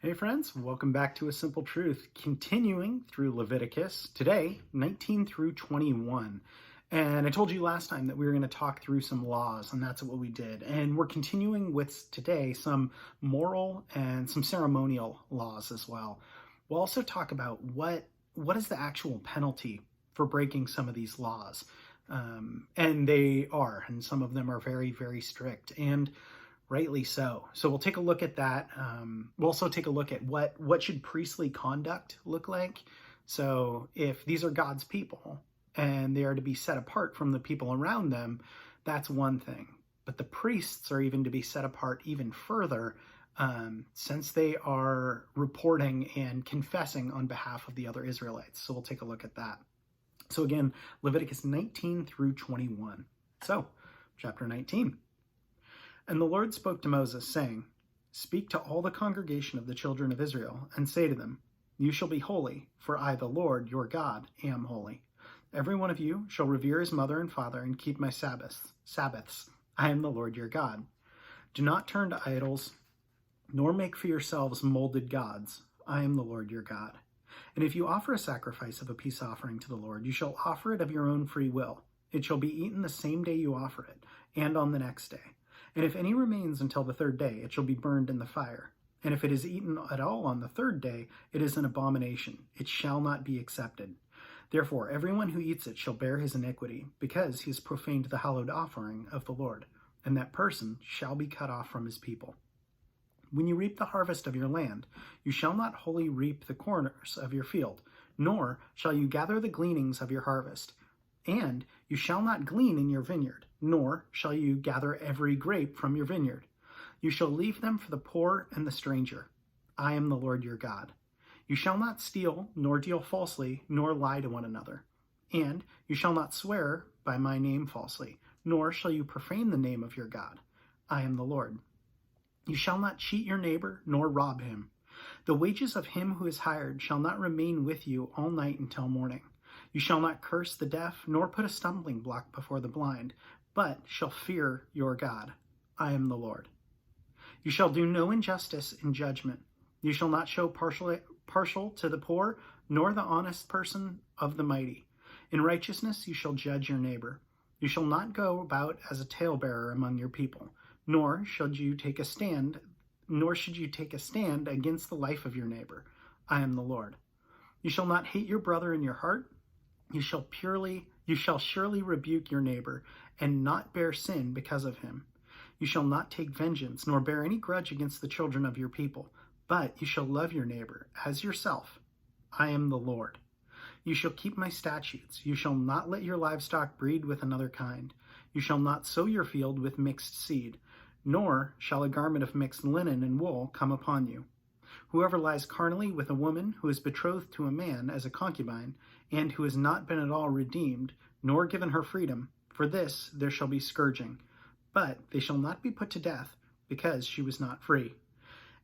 Hey friends, welcome back to A Simple Truth, continuing through Leviticus, today 19 through 21. And I told you last time that we were going to talk through some laws, and that's what we did. And we're continuing with today some moral and some ceremonial laws as well. We'll also talk about what is the actual penalty for breaking some of these laws. And some of them are very, very strict. And rightly so. So we'll take a look at that. We'll also take a look at what should priestly conduct look like. So if these are God's people and they are to be set apart from the people around them, that's one thing. But the priests are even to be set apart even further, since they are reporting and confessing on behalf of the other Israelites. So we'll take a look at that. So again, Leviticus 19 through 21. So, chapter 19. And the Lord spoke to Moses, saying, Speak to all the congregation of the children of Israel, and say to them, You shall be holy, for I, the Lord, your God, am holy. Every one of you shall revere his mother and father, and keep my Sabbaths. I am the Lord your God. Do not turn to idols, nor make for yourselves molded gods. I am the Lord your God. And if you offer a sacrifice of a peace offering to the Lord, you shall offer it of your own free will. It shall be eaten the same day you offer it, and on the next day. And if any remains until the third day, it shall be burned in the fire. And if it is eaten at all on the third day, it is an abomination. It shall not be accepted. Therefore, everyone who eats it shall bear his iniquity, because he has profaned the hallowed offering of the Lord, and that person shall be cut off from his people. When you reap the harvest of your land, you shall not wholly reap the corners of your field, nor shall you gather the gleanings of your harvest. And you shall not glean in your vineyard, nor shall you gather every grape from your vineyard. You shall leave them for the poor and the stranger. I am the Lord your God. You shall not steal, nor deal falsely, nor lie to one another. And you shall not swear by my name falsely, nor shall you profane the name of your God. I am the Lord. You shall not cheat your neighbor, nor rob him. The wages of him who is hired shall not remain with you all night until morning. You shall not curse the deaf, nor put a stumbling block before the blind, but shall fear your God. I am the Lord. You shall do no injustice in judgment. You shall not show partial to the poor, nor the honest person of the mighty. In righteousness you shall judge your neighbor. You shall not go about as a talebearer among your people, nor should you take a stand against the life of your neighbor. I am the Lord. You shall not hate your brother in your heart. You shall surely rebuke your neighbor, and not bear sin because of him. You shall not take vengeance, nor bear any grudge against the children of your people, but you shall love your neighbor as yourself. I am the Lord. You shall keep my statutes. You shall not let your livestock breed with another kind. You shall not sow your field with mixed seed, nor shall a garment of mixed linen and wool come upon you. Whoever lies carnally with a woman who is betrothed to a man as a concubine, and who has not been at all redeemed, nor given her freedom, for this there shall be scourging. But they shall not be put to death, because she was not free.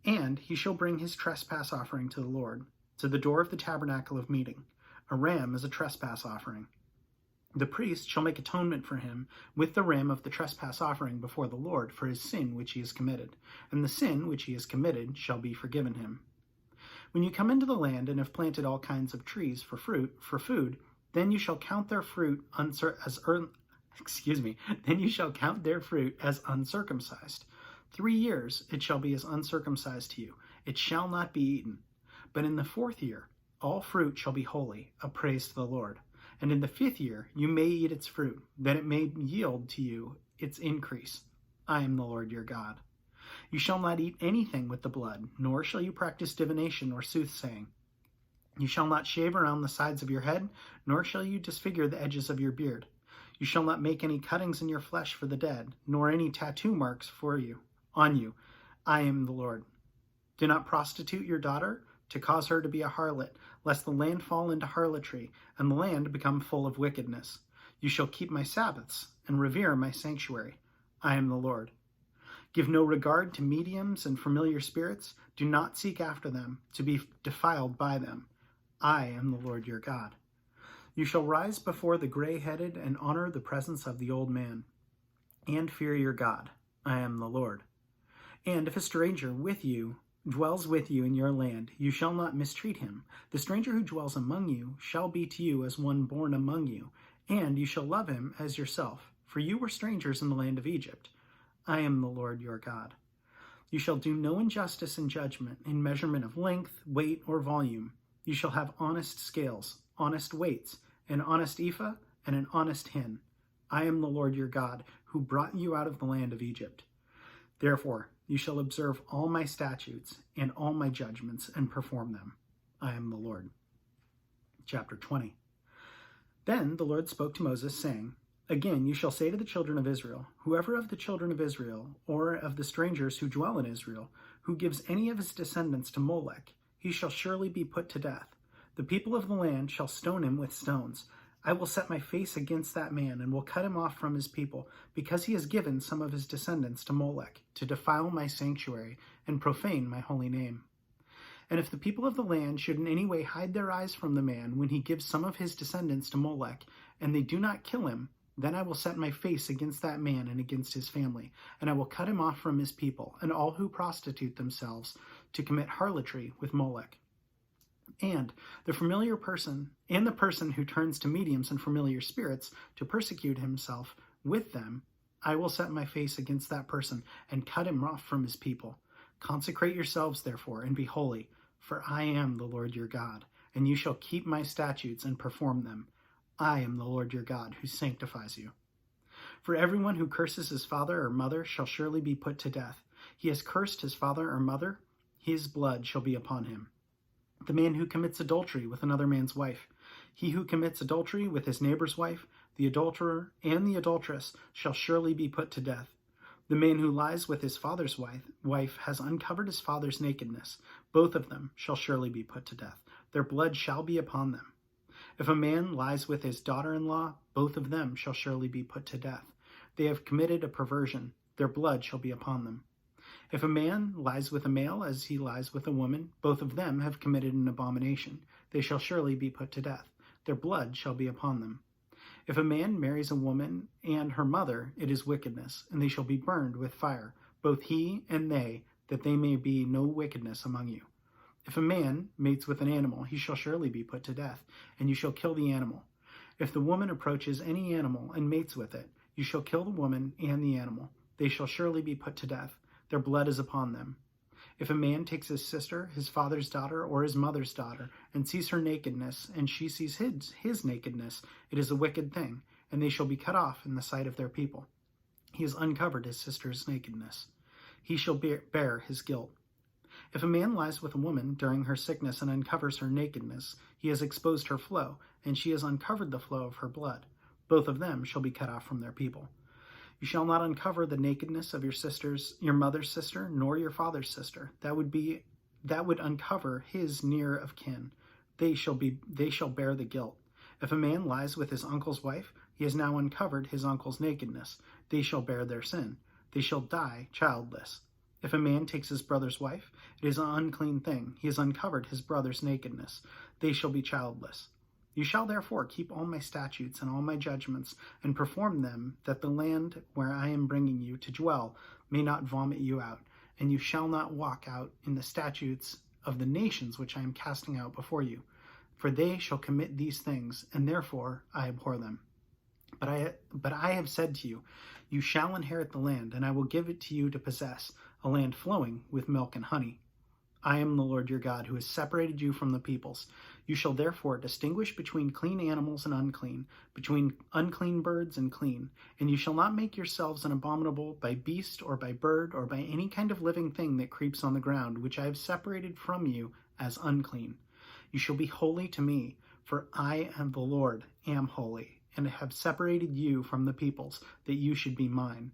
And he shall bring his trespass offering to the Lord, to the door of the tabernacle of meeting, a ram as a trespass offering. The priest shall make atonement for him with the ram of the trespass offering before the Lord for his sin which he has committed, and the sin which he has committed shall be forgiven him. When you come into the land and have planted all kinds of trees for food, then you shall count their fruit as uncircumcised. 3 years it shall be as uncircumcised to you. It shall not be eaten. But in the 4th year all fruit shall be holy, a praise to the Lord. And in the 5th year you may eat its fruit, that it may yield to you its increase. I am the Lord your God. You shall not eat anything with the blood, nor shall you practice divination or soothsaying. You shall not shave around the sides of your head, nor shall you disfigure the edges of your beard. You shall not make any cuttings in your flesh for the dead, nor any tattoo marks on you. I am the Lord. Do not prostitute your daughter to cause her to be a harlot, lest the land fall into harlotry, and the land become full of wickedness. You shall keep my Sabbaths, and revere my sanctuary. I am the Lord. Give no regard to mediums and familiar spirits. Do not seek after them, to be defiled by them. I am the Lord your God. You shall rise before the gray-headed and honor the presence of the old man, and fear your God. I am the Lord. And if a stranger with you dwells with you in your land, you shall not mistreat him. The stranger who dwells among you shall be to you as one born among you, and you shall love him as yourself, for you were strangers in the land of Egypt. I am the Lord your God. You shall do no injustice in judgment, in measurement of length, weight, or volume. You shall have honest scales, honest weights, an honest ephah, and an honest hin. I am the Lord your God, who brought you out of the land of Egypt. Therefore, you shall observe all my statutes and all my judgments and perform them. I am the Lord. Chapter 20. Then the Lord spoke to Moses, saying, Again you shall say to the children of Israel, whoever of the children of Israel, or of the strangers who dwell in Israel, who gives any of his descendants to Molech, he shall surely be put to death. The people of the land shall stone him with stones. I will set my face against that man, and will cut him off from his people, because he has given some of his descendants to Molech, to defile my sanctuary, and profane my holy name. And if the people of the land should in any way hide their eyes from the man when he gives some of his descendants to Molech, and they do not kill him, then I will set my face against that man and against his family, and I will cut him off from his people, and all who prostitute themselves to commit harlotry with Molech. And the person who turns to mediums and familiar spirits to persecute himself with them, I will set my face against that person and cut him off from his people. Consecrate yourselves, therefore, and be holy, for I am the Lord your God, and you shall keep my statutes and perform them. I am the Lord your God, who sanctifies you. For everyone who curses his father or mother shall surely be put to death. He has cursed his father or mother, his blood shall be upon him. The man who commits adultery with another man's wife, he who commits adultery with his neighbor's wife, the adulterer and the adulteress shall surely be put to death. The man who lies with his father's wife has uncovered his father's nakedness. Both of them shall surely be put to death. Their blood shall be upon them. If a man lies with his daughter-in-law, both of them shall surely be put to death. They have committed a perversion. Their blood shall be upon them. If a man lies with a male as he lies with a woman, both of them have committed an abomination. They shall surely be put to death. Their blood shall be upon them. If a man marries a woman and her mother, it is wickedness, and they shall be burned with fire, both he and they, that there may be no wickedness among you. If a man mates with an animal, he shall surely be put to death, and you shall kill the animal. If the woman approaches any animal and mates with it, you shall kill the woman and the animal. They shall surely be put to death. Their blood is upon them. If a man takes his sister, his father's daughter, or his mother's daughter, and sees her nakedness, and she sees his nakedness, it is a wicked thing, and they shall be cut off in the sight of their people. He has uncovered his sister's nakedness. He shall bear his guilt. If a man lies with a woman during her sickness and uncovers her nakedness, he has exposed her flow, and she has uncovered the flow of her blood. Both of them shall be cut off from their people. You shall not uncover the nakedness of your mother's sister, nor your father's sister. That would uncover his near of kin. They shall bear the guilt. If a man lies with his uncle's wife, he has now uncovered his uncle's nakedness. They shall bear their sin. They shall die childless. If a man takes his brother's wife, it is an unclean thing. He has uncovered his brother's nakedness. They shall be childless. You shall therefore keep all my statutes and all my judgments, and perform them, that the land where I am bringing you to dwell may not vomit you out. And you shall not walk out in the statutes of the nations which I am casting out before you. For they shall commit these things, and therefore I abhor them. But I have said to you, you shall inherit the land, and I will give it to you to possess, a land flowing with milk and honey. I am the Lord your God, who has separated you from the peoples. You shall therefore distinguish between clean animals and unclean, between unclean birds and clean. And you shall not make yourselves an abominable by beast or by bird or by any kind of living thing that creeps on the ground, which I have separated from you as unclean. You shall be holy to me, for I am the Lord, am holy, and have separated you from the peoples, that you should be mine.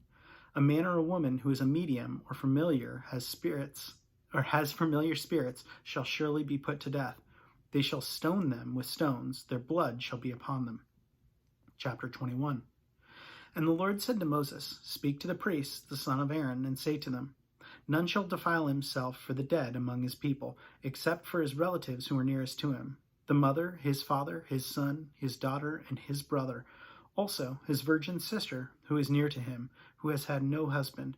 A man or a woman who is a medium or familiar has familiar spirits shall surely be put to death. They shall stone them with stones. Their blood shall be upon them. Chapter 21. And the Lord said to Moses, Speak to the priests, the son of Aaron, and say to them, None shall defile himself for the dead among his people, except for his relatives who are nearest to him, the mother, his father, his son, his daughter, and his brother, also his virgin sister, who is near to him, who has had no husband.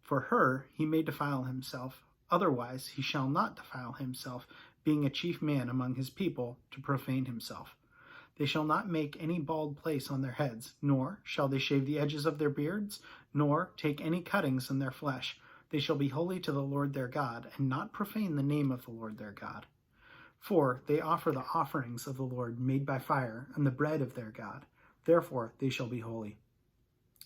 For her he may defile himself. Otherwise he shall not defile himself, being a chief man among his people, to profane himself. They shall not make any bald place on their heads, nor shall they shave the edges of their beards, nor take any cuttings in their flesh. They shall be holy to the Lord their God, and not profane the name of the Lord their God. For they offer the offerings of the Lord made by fire, and the bread of their God. Therefore they shall be holy.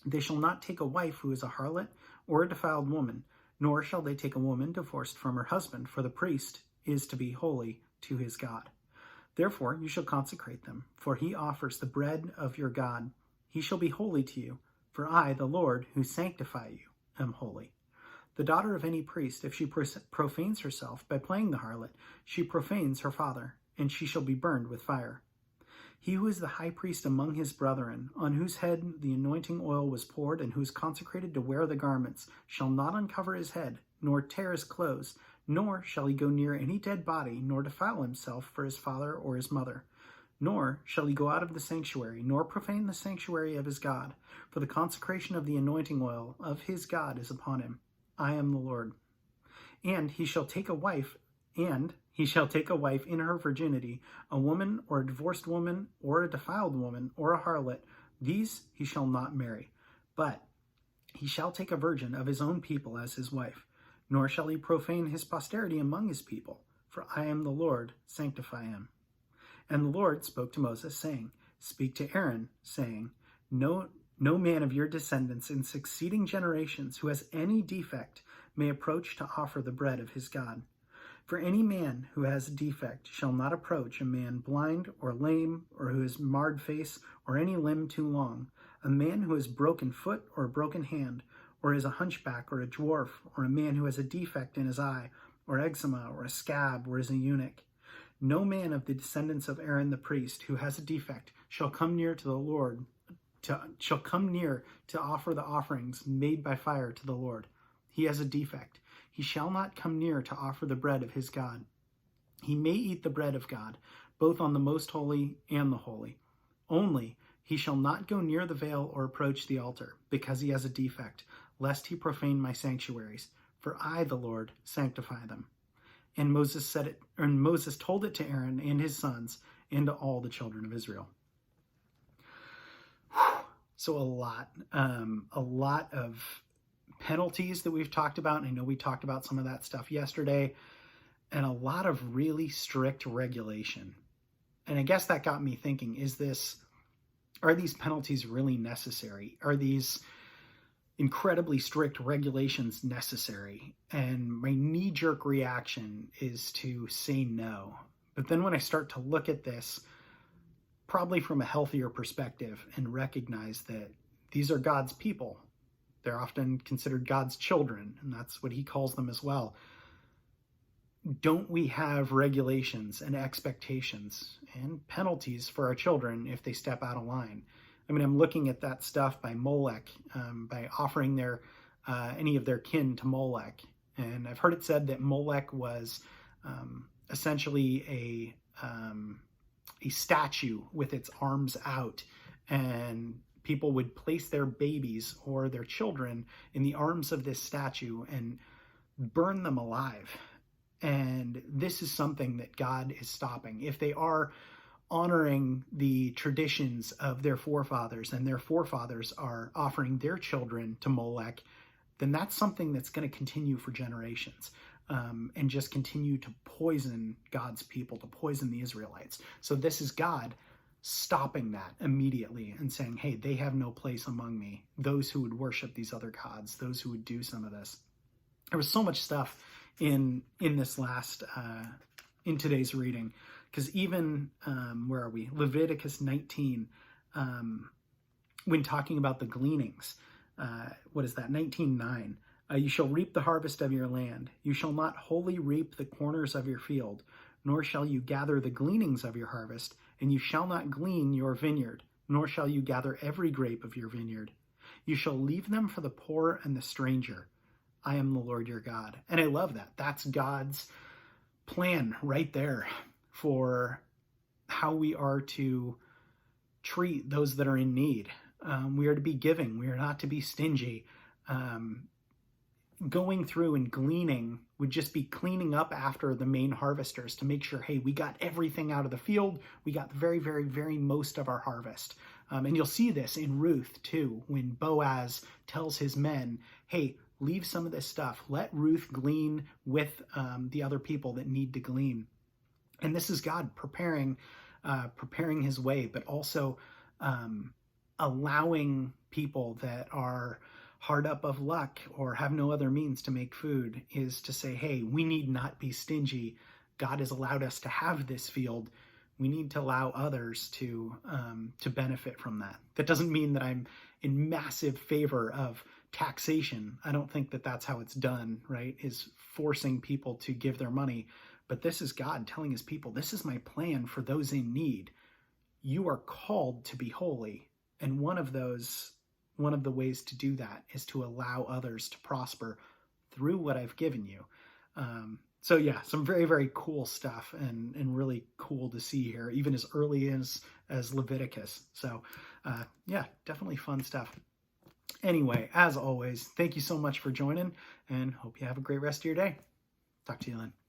They shall not take a wife who is a harlot or a defiled woman, nor shall they take a woman divorced from her husband, for the priest is to be holy to his God. Therefore you shall consecrate them, for he offers the bread of your God. He shall be holy to you, for I, the Lord, who sanctify you, am holy. The daughter of any priest, if she profanes herself by playing the harlot, she profanes her father, and she shall be burned with fire. He who is the high priest among his brethren, on whose head the anointing oil was poured, and who is consecrated to wear the garments, shall not uncover his head, nor tear his clothes, nor shall he go near any dead body, nor defile himself for his father or his mother. Nor shall he go out of the sanctuary, nor profane the sanctuary of his God, for the consecration of the anointing oil of his God is upon him. I am the Lord. And he shall take a wife in her virginity, a woman or a divorced woman or a defiled woman or a harlot. These he shall not marry, but he shall take a virgin of his own people as his wife. Nor shall he profane his posterity among his people, for I am the Lord, sanctify him. And the Lord spoke to Moses, saying, Speak to Aaron, saying, No man of your descendants in succeeding generations who has any defect may approach to offer the bread of his God. For any man who has a defect shall not approach a man blind or lame, or who has marred face, or any limb too long, a man who has broken foot or a broken hand, or is a hunchback or a dwarf, or a man who has a defect in his eye, or eczema, or a scab, or is a eunuch. No man of the descendants of Aaron the priest who has a defect shall come near to the Lord, shall come near to offer the offerings made by fire to the Lord. He has a defect. He shall not come near to offer the bread of his God. He may eat the bread of God, both on the most holy and the holy. Only he shall not go near the veil or approach the altar, because he has a defect, lest he profane my sanctuaries. For I, the Lord, sanctify them. And Moses told it to Aaron and his sons and to all the children of Israel. So a lot of penalties that we've talked about. And I know we talked about some of that stuff yesterday, and a lot of really strict regulation. And I guess that got me thinking, are these penalties really necessary? Are these incredibly strict regulations necessary? And my knee-jerk reaction is to say no. But then when I start to look at this, probably from a healthier perspective, and recognize that these are God's people, they're often considered God's children, and that's what he calls them as well. Don't we have regulations and expectations and penalties for our children if they step out of line? I mean, I'm looking at that stuff by Molech, by offering any of their kin to Molech. And I've heard it said that Molech was essentially a statue with its arms out, and people would place their babies or their children in the arms of this statue and burn them alive. And this is something that God is stopping. If they are honoring the traditions of their forefathers, and their forefathers are offering their children to Molech, then that's something that's going to continue for generations, and just continue to poison God's people, to poison the Israelites. So this is God stopping that immediately and saying, hey, they have no place among me, those who would worship these other gods, those who would do some of this. There was so much stuff in this last, in today's reading, because even, where are we? Leviticus 19, when talking about the gleanings, what is that? 19:9. You shall reap the harvest of your land. You shall not wholly reap the corners of your field, nor shall you gather the gleanings of your harvest, and you shall not glean your vineyard, nor shall you gather every grape of your vineyard. You shall leave them for the poor and the stranger. I am the Lord your God. And I love that. That's God's plan right there for how we are to treat those that are in need. We are to be giving. We are not to be stingy. going through and gleaning would just be cleaning up after the main harvesters to make sure, hey, we got everything out of the field. We got the very, very, very most of our harvest. And you'll see this in Ruth too, when Boaz tells his men, hey, leave some of this stuff. Let Ruth glean with the other people that need to glean. And this is God preparing his way, but also allowing people that are hard up of luck or have no other means to make food, is to say, hey, we need not be stingy. God has allowed us to have this field. We need to allow others to benefit from that. That doesn't mean that I'm in massive favor of taxation. I don't think that that's how it's done, right? Is forcing people to give their money. But this is God telling his people, this is my plan for those in need. You are called to be holy. And one of the ways to do that is to allow others to prosper through what I've given you. So yeah, some very, very cool stuff and really cool to see here, even as early as Leviticus. So yeah, definitely fun stuff. Anyway, as always, thank you so much for joining and hope you have a great rest of your day. Talk to you then.